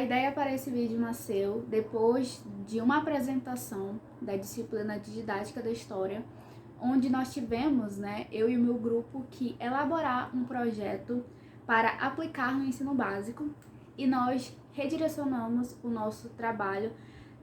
ideia para esse vídeo nasceu depois de uma apresentação da disciplina de Didática da História, onde nós tivemos, eu e o meu grupo, que elaborar um projeto para aplicar no ensino básico, e nós redirecionamos o nosso trabalho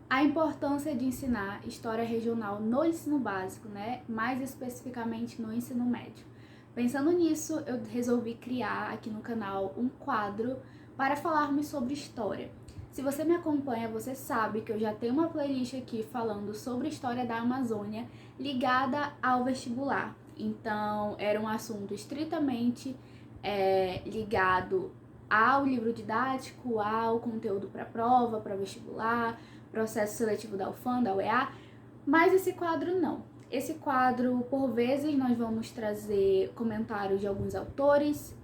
à importância de ensinar história regional no ensino básico, mais especificamente no ensino médio. Pensando nisso, eu resolvi criar aqui no canal um quadro para falarmos sobre história. Se você me acompanha, você sabe que eu já tenho uma playlist aqui falando sobre história da Amazônia ligada ao vestibular. Então, era um assunto estritamente ligado ao livro didático, ao conteúdo para prova, para vestibular, processo seletivo da UFAM, da UEA, mas esse quadro não. Esse quadro, por vezes, nós vamos trazer comentários de alguns autores,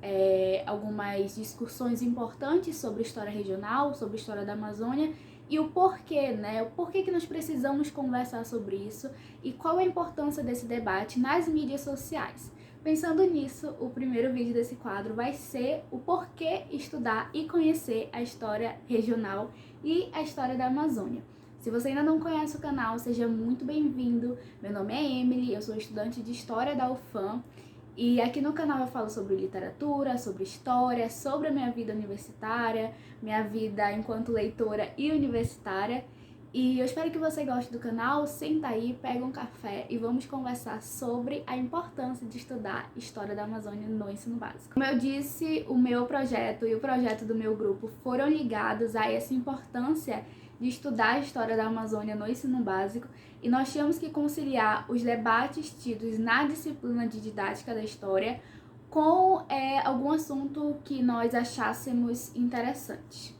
algumas discussões importantes sobre história regional, sobre história da Amazônia e o porquê, O porquê que nós precisamos conversar sobre isso e qual a importância desse debate nas mídias sociais. Pensando nisso, o primeiro vídeo desse quadro vai ser o porquê estudar e conhecer a história regional e a história da Amazônia. Se você ainda não conhece o canal, seja muito bem-vindo. Meu nome é Emily, eu sou estudante de História da UFAM e aqui no canal eu falo sobre literatura, sobre história, sobre a minha vida universitária, minha vida enquanto leitora e universitária. E eu espero que você goste do canal. Senta aí, pega um café e vamos conversar sobre a importância de estudar História da Amazônia no ensino básico. Como eu disse, o meu projeto e o projeto do meu grupo foram ligados a essa importância de estudar a história da Amazônia no ensino básico, e nós tínhamos que conciliar os debates tidos na disciplina de Didática da História com algum assunto que nós achássemos interessante.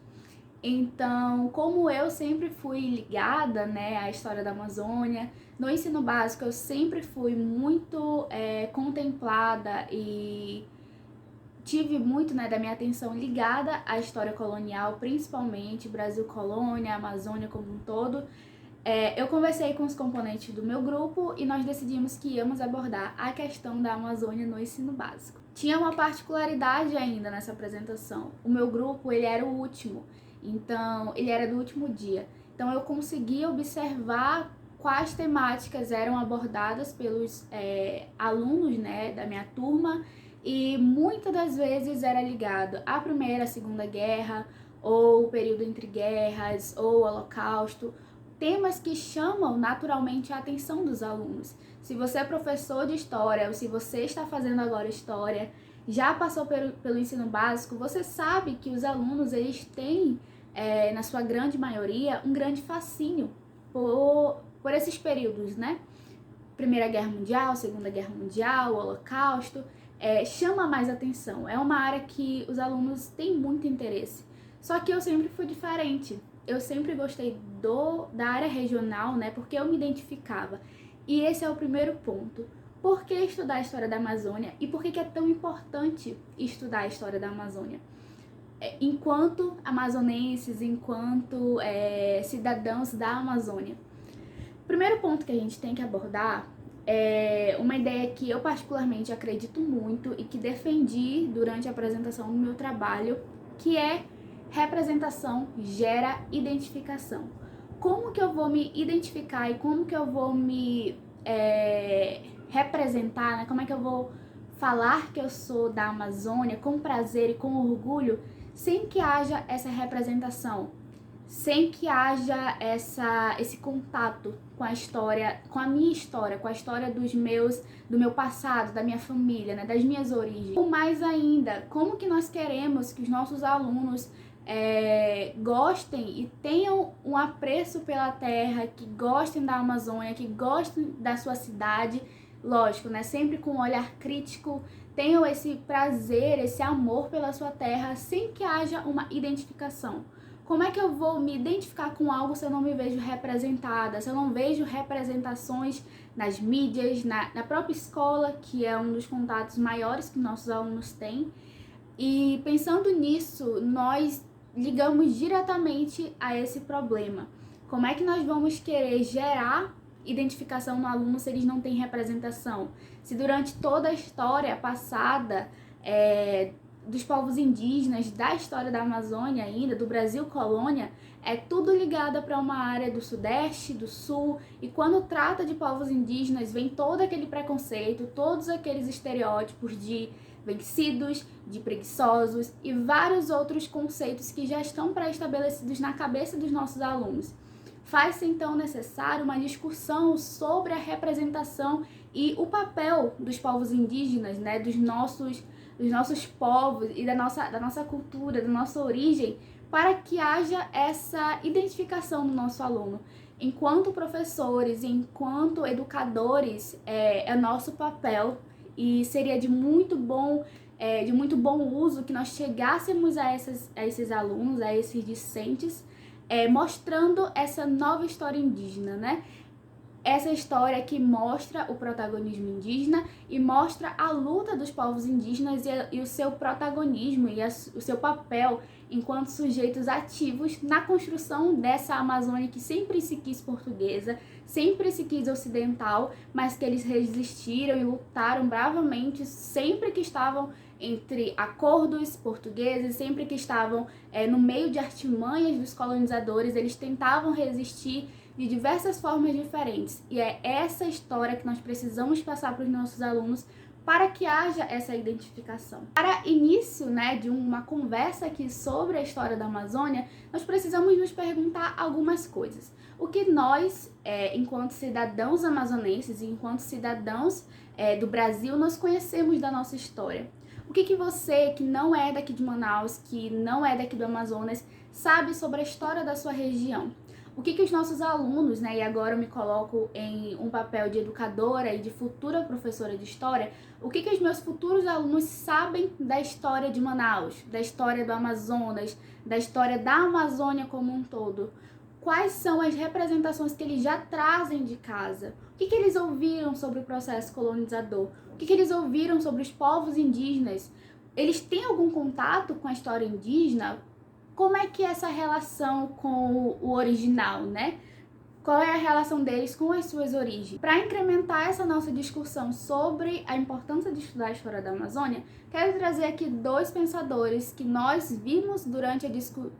Então, como eu sempre fui ligada à história da Amazônia, no ensino básico eu sempre fui muito contemplada e tive muito da minha atenção ligada à história colonial, principalmente Brasil colônia, Amazônia como um todo. Eu conversei com os componentes do meu grupo e nós decidimos que íamos abordar a questão da Amazônia no ensino básico. Tinha uma particularidade ainda nessa apresentação. O meu grupo, ele era o último, então ele era do último dia. Então eu consegui observar quais temáticas eram abordadas pelos alunos da minha turma, e muitas das vezes era ligado à Primeira, Segunda Guerra, ou o período entre guerras, ou o Holocausto, temas que chamam naturalmente a atenção dos alunos. Se você é professor de história, ou se você está fazendo agora história, já passou pelo ensino básico, você sabe que os alunos eles têm, na sua grande maioria, um grande fascínio por esses períodos, Primeira Guerra Mundial, Segunda Guerra Mundial, Holocausto, chama mais atenção. É uma área que os alunos têm muito interesse. Só que eu sempre fui diferente. Eu sempre gostei da área regional, porque eu me identificava. E esse é o primeiro ponto. Por que estudar a história da Amazônia e por que é tão importante estudar a história da Amazônia? Enquanto amazonenses, enquanto cidadãos da Amazônia. O primeiro ponto que a gente tem que abordar é uma ideia que eu particularmente acredito muito e que defendi durante a apresentação do meu trabalho, que é representação gera identificação. Como que eu vou me identificar e como que eu vou me representar, Como é que eu vou falar que eu sou da Amazônia com prazer e com orgulho, sem que haja essa representação, sem que haja esse contato com a história, com a minha história, com a história do meu passado, da minha família, das minhas origens. Ou mais ainda, como que nós queremos que os nossos alunos gostem e tenham um apreço pela terra, que gostem da Amazônia, que gostem da sua cidade, lógico, sempre com um olhar crítico, tenham esse prazer, esse amor pela sua terra, sem que haja uma identificação. Como é que eu vou me identificar com algo se eu não me vejo representada, se eu não vejo representações nas mídias, na própria escola, que é um dos contatos maiores que nossos alunos têm? E pensando nisso, nós ligamos diretamente a esse problema. Como é que nós vamos querer gerar identificação no aluno se eles não têm representação? Se durante toda a história passada dos povos indígenas, da história da Amazônia ainda, do Brasil colônia, é tudo ligado para uma área do Sudeste, do Sul, e quando trata de povos indígenas, vem todo aquele preconceito, todos aqueles estereótipos de vencidos, de preguiçosos e vários outros conceitos que já estão pré-estabelecidos na cabeça dos nossos alunos. Faz-se então necessário uma discussão sobre a representação e o papel dos povos indígenas, né, dos nossos povos e da nossa cultura, da nossa origem, para que haja essa identificação do nosso aluno. Enquanto professores, enquanto educadores, é nosso papel e seria de muito bom uso que nós chegássemos a esses alunos, a esses discentes, mostrando essa nova história indígena, né? Essa história que mostra o protagonismo indígena e mostra a luta dos povos indígenas e o seu protagonismo e o seu papel enquanto sujeitos ativos na construção dessa Amazônia que sempre se quis portuguesa, sempre se quis ocidental, mas que eles resistiram e lutaram bravamente sempre que estavam entre acordos portugueses, sempre que estavam no meio de artimanhas dos colonizadores, eles tentavam resistir de diversas formas diferentes. E é essa história que nós precisamos passar para os nossos alunos para que haja essa identificação. Para início, né, de uma conversa aqui sobre a história da Amazônia, nós precisamos nos perguntar algumas coisas. O que nós, enquanto cidadãos amazonenses e enquanto cidadãos do Brasil, nós conhecemos da nossa história? O que você, que não é daqui de Manaus, que não é daqui do Amazonas, sabe sobre a história da sua região? O que os nossos alunos, né, e agora eu me coloco em um papel de educadora e de futura professora de história, o que os meus futuros alunos sabem da história de Manaus, da história do Amazonas, da história da Amazônia como um todo? Quais são as representações que eles já trazem de casa? O que eles ouviram sobre o processo colonizador? O que eles ouviram sobre os povos indígenas? Eles têm algum contato com a história indígena? Como é que é essa relação com o original, né? Qual é a relação deles com as suas origens? Para incrementar essa nossa discussão sobre a importância de estudar a história da Amazônia, quero trazer aqui dois pensadores que nós vimos durante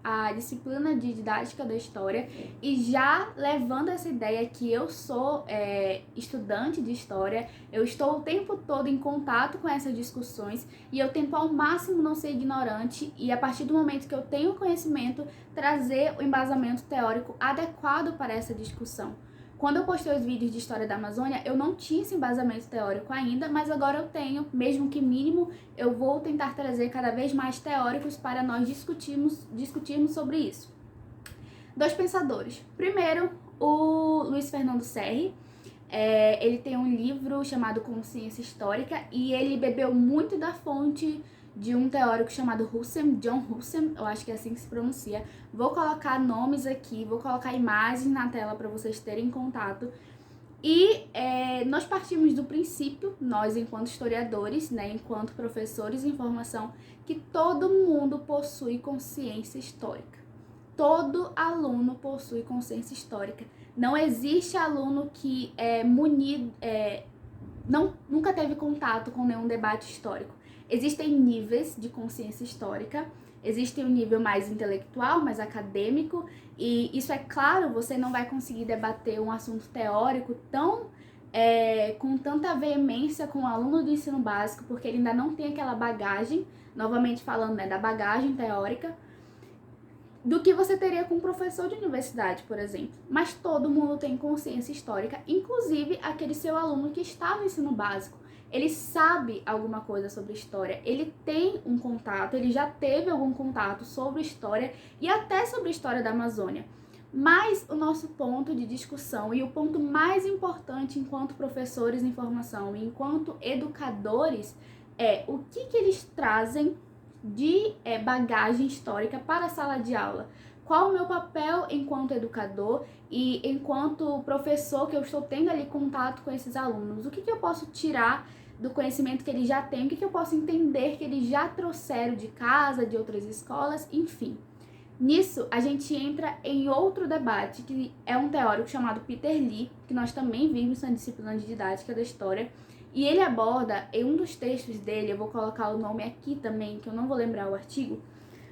a disciplina de didática da história, e já levando essa ideia que eu sou estudante de história, eu estou o tempo todo em contato com essas discussões e eu tento ao máximo não ser ignorante e, a partir do momento que eu tenho conhecimento, trazer o embasamento teórico adequado para essa discussão. Quando eu postei os vídeos de história da Amazônia, eu não tinha esse embasamento teórico ainda, mas agora eu tenho, mesmo que mínimo, eu vou tentar trazer cada vez mais teóricos para nós discutirmos sobre isso. Dois pensadores. Primeiro, o Luiz Fernando Serri. Ele tem um livro chamado Consciência Histórica e ele bebeu muito da fonte de um teórico chamado Husserl, John Husserl, eu acho que é assim que se pronuncia. Vou colocar nomes aqui, vou colocar imagens na tela para vocês terem contato. E nós partimos do princípio, nós enquanto historiadores, né, enquanto professores em formação, que todo mundo possui consciência histórica. Todo aluno possui consciência histórica. Não existe aluno que nunca teve contato com nenhum debate histórico. Existem níveis de consciência histórica, existe um nível mais intelectual, mais acadêmico, e isso é claro, você não vai conseguir debater um assunto teórico com tanta veemência com o aluno do ensino básico, porque ele ainda não tem aquela bagagem, novamente falando, né, da bagagem teórica, do que você teria com um professor de universidade, por exemplo. Mas todo mundo tem consciência histórica, inclusive aquele seu aluno que está no ensino básico. Ele sabe alguma coisa sobre história, ele tem um contato, ele já teve algum contato sobre história e até sobre a história da Amazônia. Mas o nosso ponto de discussão e o ponto mais importante enquanto professores em formação e enquanto educadores é o que eles trazem de bagagem histórica para a sala de aula. Qual o meu papel enquanto educador e enquanto professor que eu estou tendo ali contato com esses alunos? O que eu posso tirar do conhecimento que eles já têm? O que eu posso entender que eles já trouxeram de casa, de outras escolas, enfim. Nisso, a gente entra em outro debate, que é um teórico chamado Peter Lee, que nós também vimos na disciplina de didática da história, E ele aborda, em um dos textos dele, eu vou colocar o nome aqui também, que eu não vou lembrar o artigo,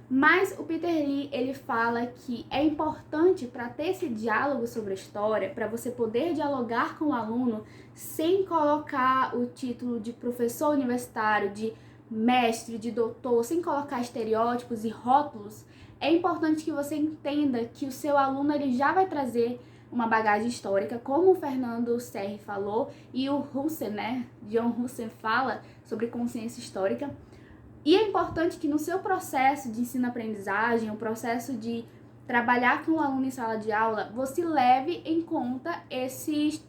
mas o Peter Lee, ele fala que é importante para ter esse diálogo sobre a história, para você poder dialogar com o aluno sem colocar o título de professor universitário, de mestre, de doutor, sem colocar estereótipos e rótulos. É importante que você entenda que o seu aluno ele já vai trazer uma bagagem histórica, como o Fernando Serri falou, e o Husserl, né, John Husserl fala sobre consciência histórica. E é importante que no seu processo de ensino-aprendizagem, o processo de trabalhar com o aluno em sala de aula, você leve em conta esses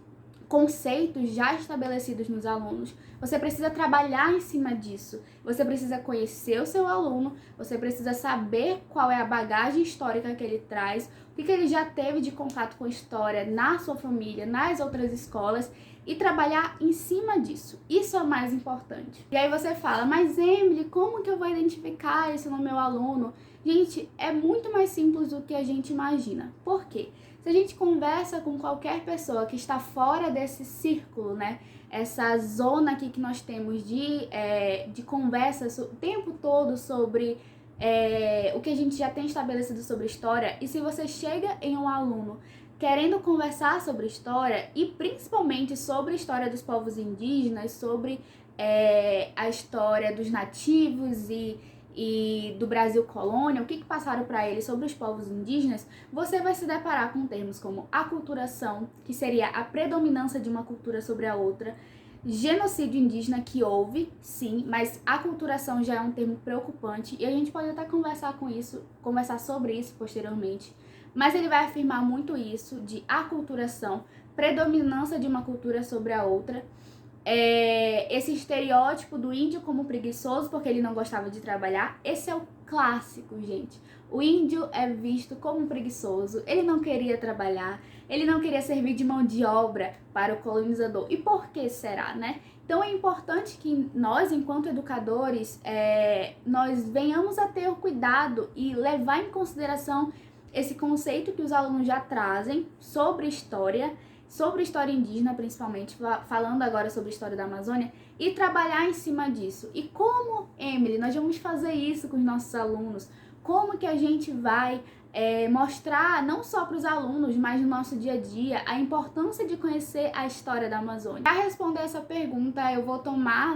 conceitos já estabelecidos nos alunos. Você precisa trabalhar em cima disso. Você precisa conhecer o seu aluno, você precisa saber qual é a bagagem histórica que ele traz, o que ele já teve de contato com história na sua família, nas outras escolas, e trabalhar em cima disso. Isso é o mais importante. E aí você fala, mas Emily, como que eu vou identificar isso no meu aluno? Gente, é muito mais simples do que a gente imagina. Por quê? Se a gente conversa com qualquer pessoa que está fora desse círculo, né? Essa zona aqui que nós temos de conversa o tempo todo sobre o que a gente já tem estabelecido sobre história, e se você chega em um aluno querendo conversar sobre história, e principalmente sobre a história dos povos indígenas, sobre a história dos nativos e do Brasil colônia, o que passaram para eles sobre os povos indígenas, você vai se deparar com termos como aculturação, que seria a predominância de uma cultura sobre a outra, genocídio indígena, que houve, sim, mas aculturação já é um termo preocupante, e a gente pode até conversar sobre isso posteriormente, mas ele vai afirmar muito isso de aculturação, predominância de uma cultura sobre a outra, esse estereótipo do índio como preguiçoso porque ele não gostava de trabalhar. Esse é o clássico, gente. O índio é visto como preguiçoso, ele não queria trabalhar, ele não queria servir de mão de obra para o colonizador. E por que será, né? Então é importante que nós, enquanto educadores, nós venhamos a ter o cuidado e levar em consideração esse conceito que os alunos já trazem sobre história indígena, principalmente, falando agora sobre a história da Amazônia, e trabalhar em cima disso. E como, Emily, nós vamos fazer isso com os nossos alunos? Como que a gente vai mostrar, não só para os alunos, mas no nosso dia a dia, a importância de conhecer a história da Amazônia? Para responder essa pergunta, eu vou tomar,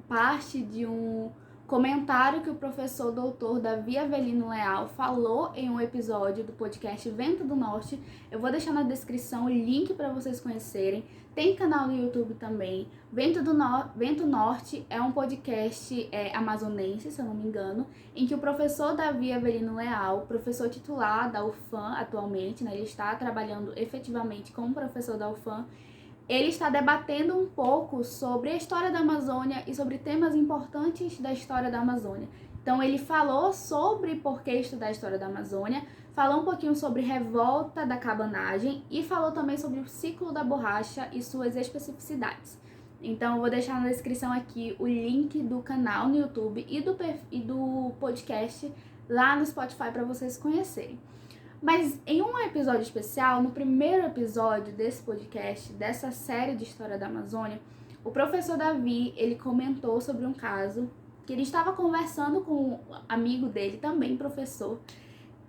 parte de um comentário que o professor doutor Davi Avelino Leal falou em um episódio do podcast Vento do Norte. Eu vou deixar na descrição o link para vocês conhecerem. Tem canal no YouTube também. Vento Norte é um podcast amazonense, se eu não me engano, em que o professor Davi Avelino Leal, professor titular da UFAM atualmente, ele está trabalhando efetivamente como professor da UFAM, ele está debatendo um pouco sobre a história da Amazônia e sobre temas importantes da história da Amazônia. Então ele falou sobre por que estudar a história da Amazônia, falou um pouquinho sobre revolta da cabanagem e falou também sobre o ciclo da borracha e suas especificidades. Então eu vou deixar na descrição aqui o link do canal no YouTube e do podcast lá no Spotify para vocês conhecerem. Mas em um episódio especial, no primeiro episódio desse podcast, dessa série de História da Amazônia, o professor Davi, ele comentou sobre um caso que ele estava conversando com um amigo dele, também professor,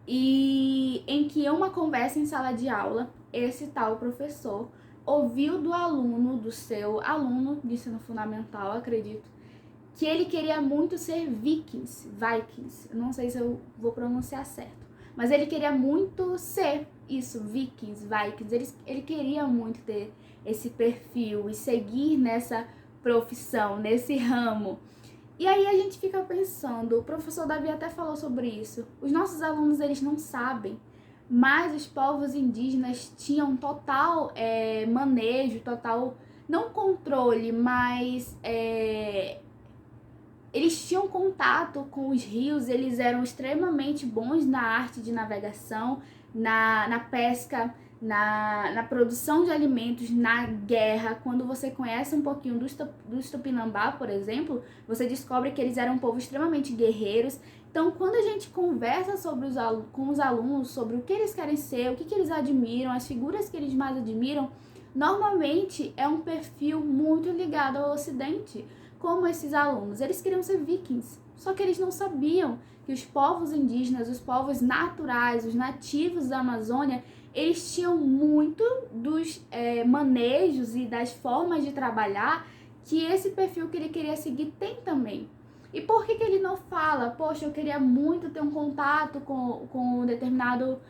e em que uma conversa em sala de aula, esse tal professor ouviu do seu aluno de ensino fundamental, acredito, que ele queria muito ser vikings, eu não sei se eu vou pronunciar certo. Mas ele queria muito ser isso, vikings. Ele queria muito ter esse perfil e seguir nessa profissão, nesse ramo. E aí a gente fica pensando, o professor Davi até falou sobre isso. Os nossos alunos, eles não sabem, mas os povos indígenas tinham total manejo, total, não controle, mas eles tinham contato com os rios, eles eram extremamente bons na arte de navegação, na pesca, na produção de alimentos, na guerra. Quando você conhece um pouquinho dos Tupinambá, por exemplo, você descobre que eles eram um povo extremamente guerreiros. Então, quando a gente conversa com os alunos sobre o que eles querem ser, o que eles admiram, as figuras que eles mais admiram, normalmente é um perfil muito ligado ao Ocidente, como esses alunos. Eles queriam ser vikings, só que eles não sabiam que os povos indígenas, os povos naturais, os nativos da Amazônia, eles tinham muito dos manejos e das formas de trabalhar que esse perfil que ele queria seguir tem também. E por que ele não fala, poxa, eu queria muito ter um contato com um determinado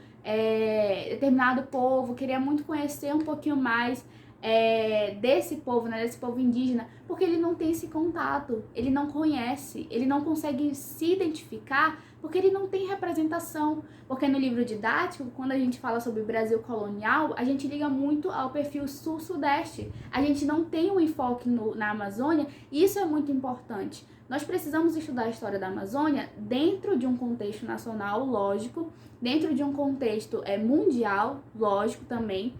povo, queria muito conhecer um pouquinho mais desse povo, né, desse povo indígena, porque ele não tem esse contato, ele não conhece, ele não consegue se identificar, porque ele não tem representação. Porque no livro didático, quando a gente fala sobre Brasil colonial, a gente liga muito ao perfil sul-sudeste. A gente não tem um enfoque na Amazônia, e isso é muito importante. Nós precisamos estudar a história da Amazônia dentro de um contexto nacional, lógico, dentro de um contexto mundial, lógico também,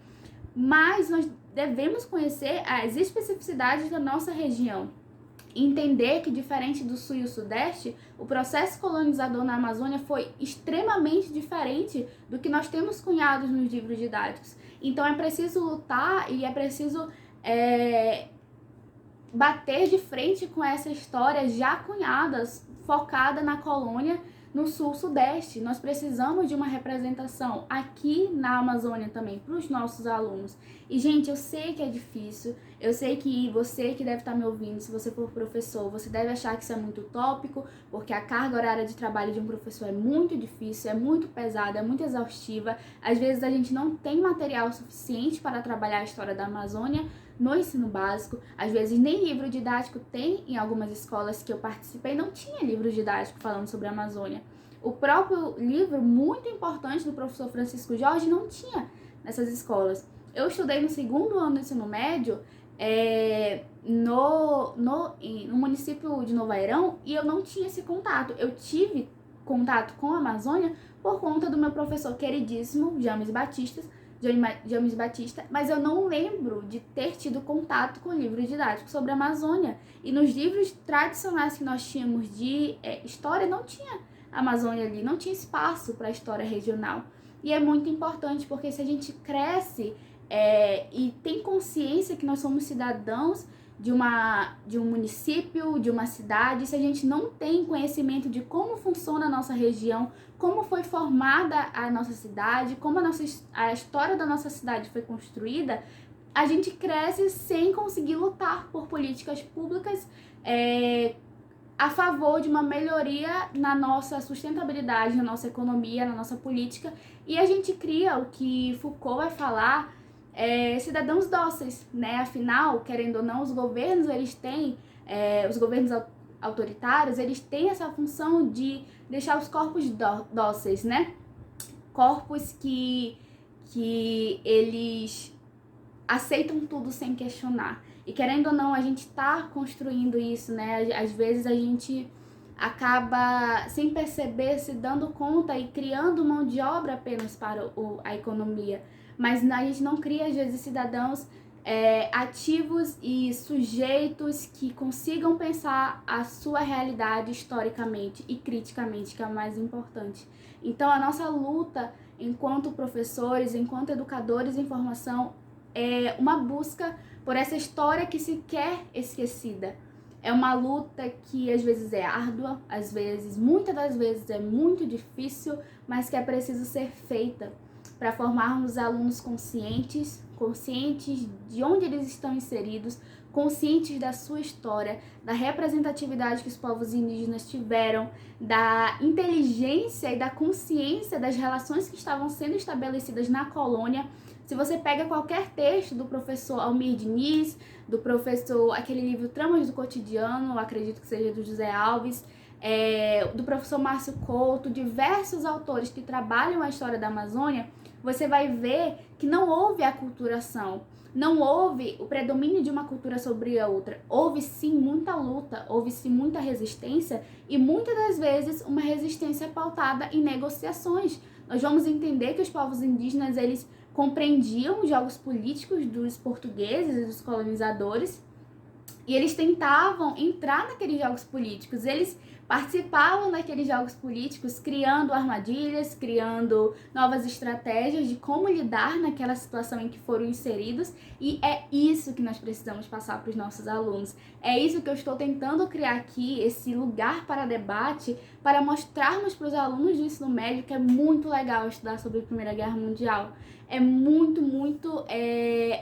mas nós devemos conhecer as especificidades da nossa região. Entender que, diferente do sul e o sudeste, o processo colonizador na Amazônia foi extremamente diferente do que nós temos cunhados nos livros didáticos. Então é preciso lutar e é preciso bater de frente com essa história já cunhada, focada na colônia no sul-sudeste. Nós precisamos de uma representação aqui na Amazônia também, para os nossos alunos. E, gente, eu sei que é difícil, eu sei que você que deve estar me ouvindo, se você for professor, você deve achar que isso é muito utópico, porque a carga horária de trabalho de um professor é muito difícil, é muito pesada, é muito exaustiva. Às vezes a gente não tem material suficiente para trabalhar a história da Amazônia no ensino básico. Às vezes nem livro didático tem. Em algumas escolas que eu participei não tinha livro didático falando sobre a Amazônia. O próprio livro muito importante do professor Francisco Jorge não tinha nessas escolas. Eu estudei no segundo ano do ensino médio no município de Novo Airão, e eu não tinha esse contato. Eu tive contato com a Amazônia por conta do meu professor queridíssimo, James Batista, mas eu não lembro de ter tido contato com livros didáticos sobre a Amazônia. E nos livros tradicionais que nós tínhamos de história, não tinha a Amazônia ali, não tinha espaço para a história regional. E é muito importante, porque se a gente cresce e tem consciência que nós somos cidadãos de um município, de uma cidade, se a gente não tem conhecimento de como funciona a nossa região, como foi formada a nossa cidade, como a história da nossa cidade foi construída, a gente cresce sem conseguir lutar por políticas públicas a favor de uma melhoria na nossa sustentabilidade, na nossa economia, na nossa política, e a gente cria o que Foucault vai falar, cidadãos dóceis, né? Afinal, querendo ou não, os governos, eles têm, os governos autoritários, eles têm essa função de deixar os corpos dóceis, né? Corpos que eles aceitam tudo sem questionar. E querendo ou não, a gente tá construindo isso, né? Às vezes a gente acaba, sem perceber, se dando conta e criando mão de obra apenas para a economia. Mas a gente não cria, às vezes, cidadãos ativos e sujeitos que consigam pensar a sua realidade historicamente e criticamente, que é o mais importante. Então, a nossa luta enquanto professores, enquanto educadores em formação, é uma busca por essa história que se quer esquecida. É uma luta que às vezes é árdua, às vezes, muitas das vezes é muito difícil, mas que é preciso ser feita para formarmos alunos conscientes de onde eles estão inseridos, conscientes da sua história, da representatividade que os povos indígenas tiveram, da inteligência e da consciência das relações que estavam sendo estabelecidas na colônia. Se você pega qualquer texto do professor Almir Diniz, do professor, aquele livro Tramas do Cotidiano, acredito que seja do José Alves, do professor Márcio Couto, diversos autores que trabalham a história da Amazônia, você vai ver que não houve aculturação, não houve o predomínio de uma cultura sobre a outra. Houve sim muita luta, houve sim muita resistência, e muitas das vezes uma resistência pautada em negociações. Nós vamos entender que os povos indígenas, eles compreendiam os jogos políticos dos portugueses e dos colonizadores, E eles tentavam entrar naqueles jogos políticos, eles participavam daqueles jogos políticos, criando armadilhas, criando novas estratégias de como lidar naquela situação em que foram inseridos, e é isso que nós precisamos passar para os nossos alunos. É isso que eu estou tentando criar aqui, esse lugar para debate, para mostrarmos para os alunos do ensino médio que é muito legal estudar sobre a Primeira Guerra Mundial. É muito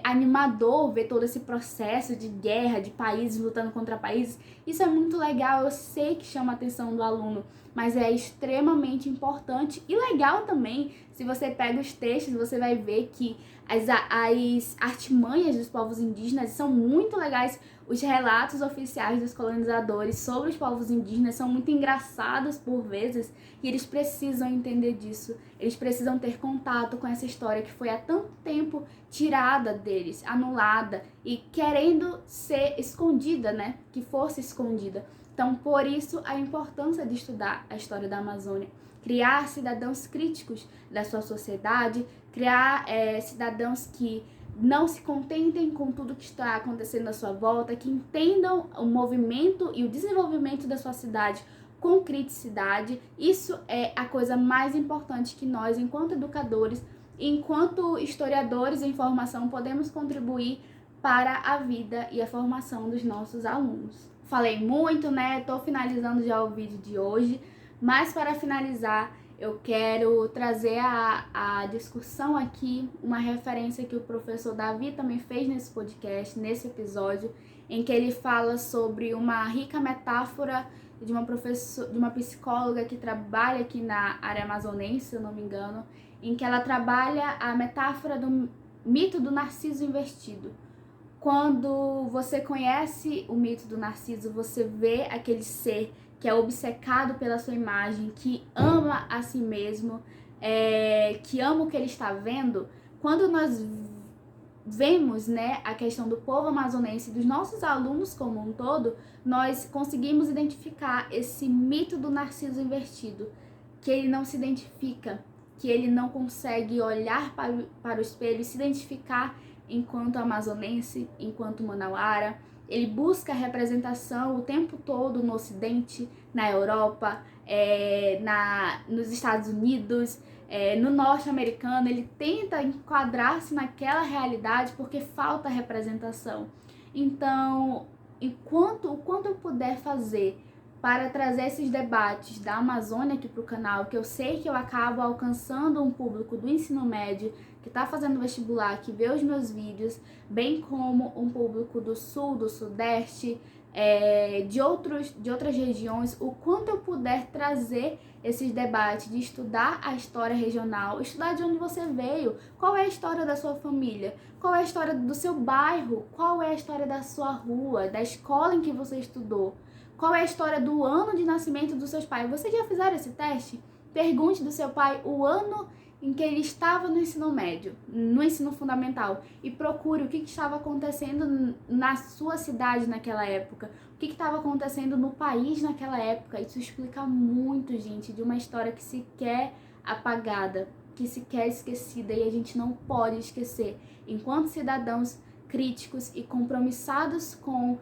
animador ver todo esse processo de guerra, de países lutando contra países. Isso é muito legal, eu sei que chama a atenção do aluno, mas é extremamente importante e legal também. Se você pega os textos, você vai ver que as artimanhas dos povos indígenas são muito legais. Os relatos oficiais dos colonizadores sobre os povos indígenas são muito engraçados por vezes, e eles precisam entender disso. Eles precisam ter contato com essa história que foi há tanto tempo tirada deles, anulada e querendo ser escondida, né? Que fosse escondida. Então, por isso, a importância de estudar a história da Amazônia. Criar cidadãos críticos da sua sociedade, criar cidadãos que não se contentem com tudo que está acontecendo à sua volta, que entendam o movimento e o desenvolvimento da sua cidade com criticidade. Isso é a coisa mais importante que nós, enquanto educadores, enquanto historiadores em formação, podemos contribuir para a vida e a formação dos nossos alunos. Falei muito, né? Tô finalizando já o vídeo de hoje, mas para finalizar, eu quero trazer a discussão aqui, uma referência que o professor Davi também fez nesse podcast, nesse episódio, em que ele fala sobre uma rica metáfora de uma psicóloga que trabalha aqui na área amazonense, se eu não me engano, em que ela trabalha a metáfora do mito do Narciso invertido. Quando você conhece o mito do Narciso, você vê aquele ser que é obcecado pela sua imagem, que ama a si mesmo, que ama o que ele está vendo. Quando nós vemos, né, a questão do povo amazonense, dos nossos alunos como um todo, nós conseguimos identificar esse mito do Narciso invertido, que ele não se identifica, que ele não consegue olhar para o espelho e se identificar enquanto amazonense, enquanto manauara. Ele busca a representação o tempo todo no Ocidente, na Europa, nos Estados Unidos, no norte-americano. Ele tenta enquadrar-se naquela realidade porque falta representação. Então, o quanto eu puder fazer para trazer esses debates da Amazônia aqui para o canal, que eu sei que eu acabo alcançando um público do ensino médio que está fazendo vestibular, que vê os meus vídeos, bem como um público do sul, do sudeste, de outras regiões, o quanto eu puder trazer esses debates de estudar a história regional, estudar de onde você veio, qual é a história da sua família, qual é a história do seu bairro, qual é a história da sua rua, da escola em que você estudou, qual é a história do ano de nascimento dos seus pais. Vocês já fizeram esse teste? Pergunte do seu pai o ano em que ele estava no ensino médio, no ensino fundamental, e procure o que estava acontecendo na sua cidade naquela época, o que estava acontecendo no país naquela época. Isso explica muito, gente, de uma história que se quer apagada, que se quer esquecida, e a gente não pode esquecer. Enquanto cidadãos críticos e compromissados com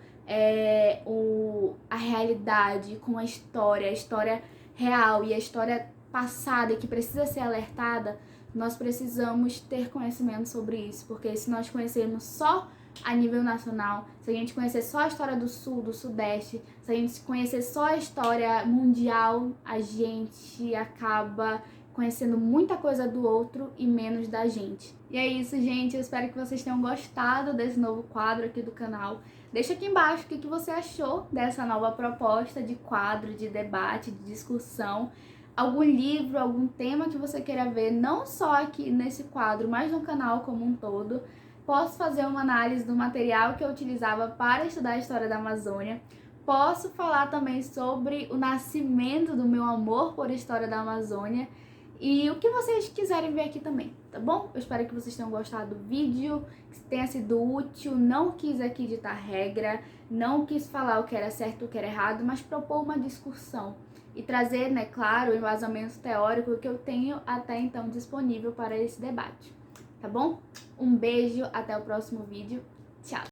a realidade, com a história real e a história passada e que precisa ser alertada, nós precisamos ter conhecimento sobre isso, porque se nós conhecermos só a nível nacional, se a gente conhecer só a história do sul, do sudeste, se a gente conhecer só a história mundial, a gente acaba conhecendo muita coisa do outro e menos da gente. E é isso, gente. Eu espero que vocês tenham gostado desse novo quadro aqui do canal. Deixa aqui embaixo o que você achou dessa nova proposta de quadro, de debate, de discussão. Algum livro, algum tema que você queira ver, não só aqui nesse quadro, mas no canal como um todo. Posso fazer uma análise do material que eu utilizava para estudar a história da Amazônia. Posso falar também sobre o nascimento do meu amor por história da Amazônia. E o que vocês quiserem ver aqui também, tá bom? Eu espero que vocês tenham gostado do vídeo, que tenha sido útil. Não quis aqui ditar regra, não quis falar o que era certo e o que era errado, mas propor uma discussão e trazer, né, claro, o embasamento teórico que eu tenho até então disponível para esse debate, tá bom? Um beijo, até o próximo vídeo, tchau!